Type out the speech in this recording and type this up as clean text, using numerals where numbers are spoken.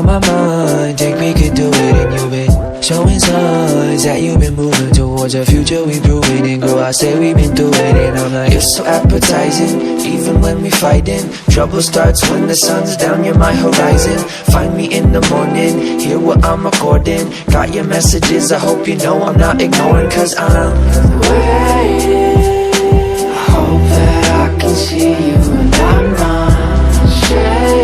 on my mind, think we could do it. And you've been showing signs that you've been moving towards a future we proving. And girl, I say we've been doing it, and I'm like, you're so appetizing, even when we fighting. Trouble starts when the sun's down, you're my horizon. Find me in the morning, hear what I'm recording. Got your messages, I hope you know I'm not ignoring. Cause I'm waiting, I hope that I can see you and I'm not